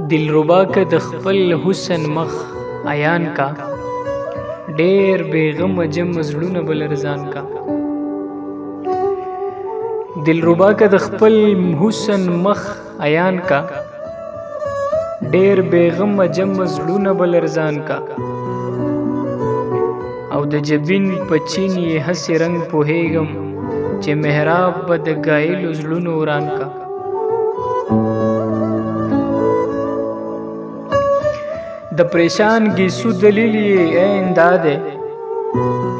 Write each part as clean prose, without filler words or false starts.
دلربا که د خپل حسن مخ عیان کا، ډېر بېغمه جمع زړونه به لرزان کا. دلربا که د خپل حسن مخ عیان کا، ډېر بېغمه جمع زړونه به لرزان کا. او د جبین په چین یې هسې رنګ پوهېږم چې محراب به د ګایلو زړونو وران کا. د پریشان ګیسو دلیل یې عین دا دی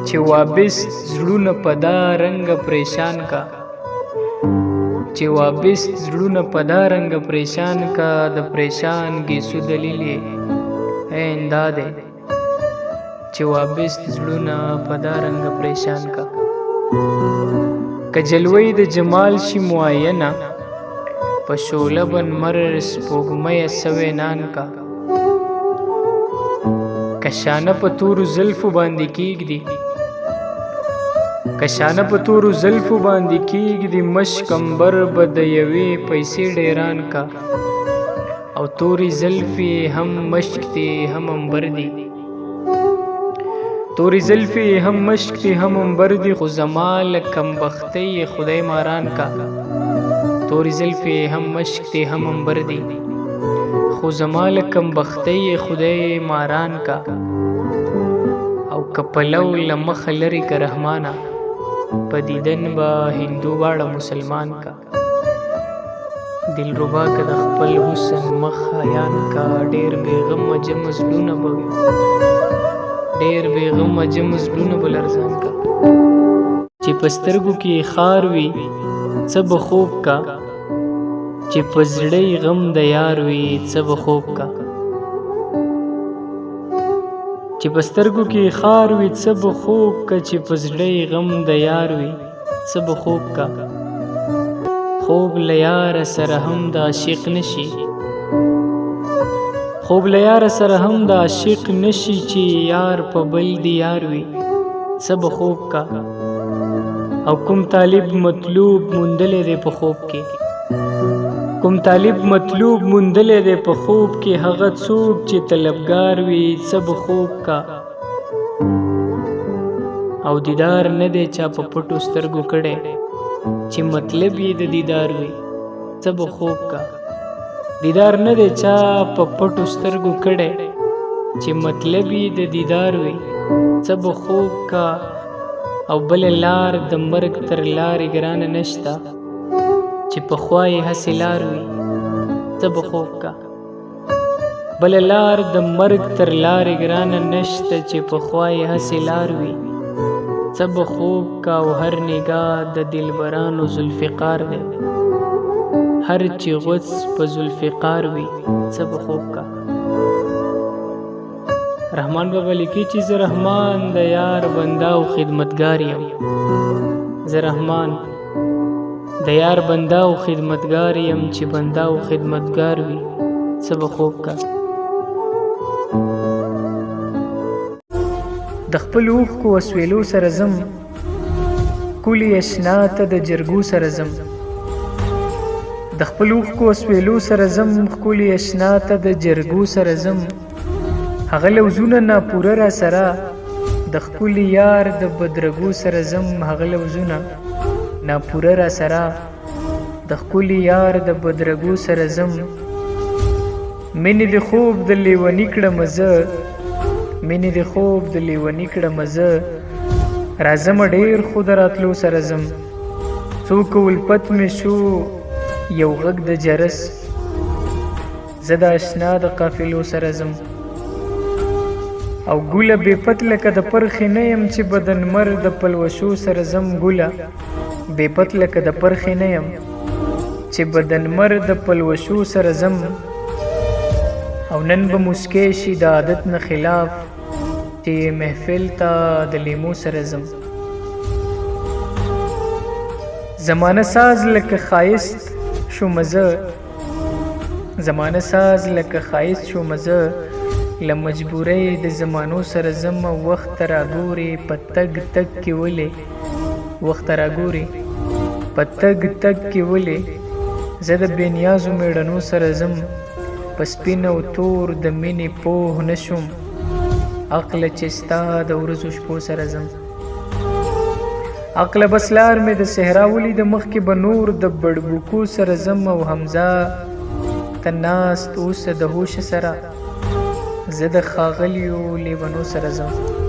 چې وابست زړونه په دا رنګه پریشان کا، چې وابست زړونه په دا رنګه پریشان کا. د پریشان ګیسو دلیل یې عین دا دی چې وابست زړونه په دا رنګه پریشان کا. که جلوی د جمال شي معینه، په شعله بنمر سپوږمۍ سوی نان کا. کشانه په تورو زلفو باندې کیږدي، کشانه په تورو زلفو باندې کیږدي. مشک امبر به د یوې پیسې ډیران کا، او توري زلفې هم مشک دي هم امبر دي. توري زلفې هم مشک دي هم امبر دي، خو زما له کمبختۍ خدای ماران کا. توري زلفې هم مشک دي هم امبر دي، خو زما له کمبختۍ خدای ماران کا. او که پلو له مخه لرې که رحمانه، په دیدن به هندو واړه مسلمان کا. دلربا که د خپل حسن مخ عیان کا، ډېر بېغمه جمع زړونه به وي، ډېر بېغمه جمع زړونه به لرزان کا. چې په سترګو کې خار وي څه به خوب کا، چې په زړه غم د یار وي څه به خوب کا. چې په سترګو کې خار وي څه به خوب کا، چې په زړه غم د یار وي څه به خوب کا. خوب له یاره سره هم د عاشق نشي، خوب له یاره سره هم د عاشق نشي، چې یار په بل دی یار وي څه به خوب کا. او کوم طالب مطلوب موندلی دی په خوب کې، کوم طالب مطلوب موندلی دی په خوب کې. هغه څوک چې طلبګار وي څه به خوب کا. او دیدار نه دی چا په پټو سترګو کړی، چې مطلب یې د دیدار وي څه به خوب کا. دیدار نه دی چا په پټو سترګو کړی، چې مطلب یې د دیدار وي څه به خوب کا. او بل لار د مرګ تر لارې ګرانه نشته، چې پخوا یې هسې لار وي څه به خوب کا. بل لار د مرګ تر لارې ګرانه نشته، چې پخوا یې هسې لار وي څه به خوب کا. او هر نگاه د دلبرانو ذوالفقار دی، هر چې غوڅ په ذوالفقار وي څه به خوب کا. رحمان بابا لیکي چې زه رحمان د یار بنده او خدمتګار یم. زه رحمان د یار بنده او خدمتګار یم، چې بنده او خدمتګار وي څه به خوب کا. د خپل اوښکو وسویلو سره ځم، کلي اشنا ته د جرګو سره ځم. د خپل اوښکو وسویلو سره ځم، کلي اشنا ته د جرګو سره ځم. هغه لوزونه ناپوره را سره، د ښکلي یار د بدرګو سره ځم. هغه لوزونه ناپوره را سره، د ښکلي یار د بدرګو سره ځم. مینې د خوب د لیوني کړم زه، مینې د خوب د لیوني کړم زه. راځم ډېر خو د راتلو سره ځم. څوک ولپت مې شو یو غږ د جرس، زه د اشنا د قافلو سره ځم. او ګوله بې پت لکه د پرخې نه یم، چې بدنمر د پلوشو سره ځم. ګوله بې پت لکه د پرخې نه یم، چې بدنمر د پلوشو سره ځم. او نن به مسکی شي د عادت نه خلاف، چې محفل ته د لیمو سره ځم. زمانه ساز لکه ښایست شوم زه، زمانه ساز لکه ښایست شوم زه. له مجبورۍ د زمانو سره ځم. وخت راګورې په تګ تګ کې ولې، وخت راګورې په تګ تګ کې ولې. زه د بې نیازو میړنو سره ځم. په سپین او تور د مینې پوه نشم عقله چې ستا د ورځو شپو سره ځم عقله بس لار مې د صحرا ولید مخکې به نور د بړبوکو سره ځم او حمزه ته ناست اوسه د هوش سره زه د ښاغلیو لیونو سره ځم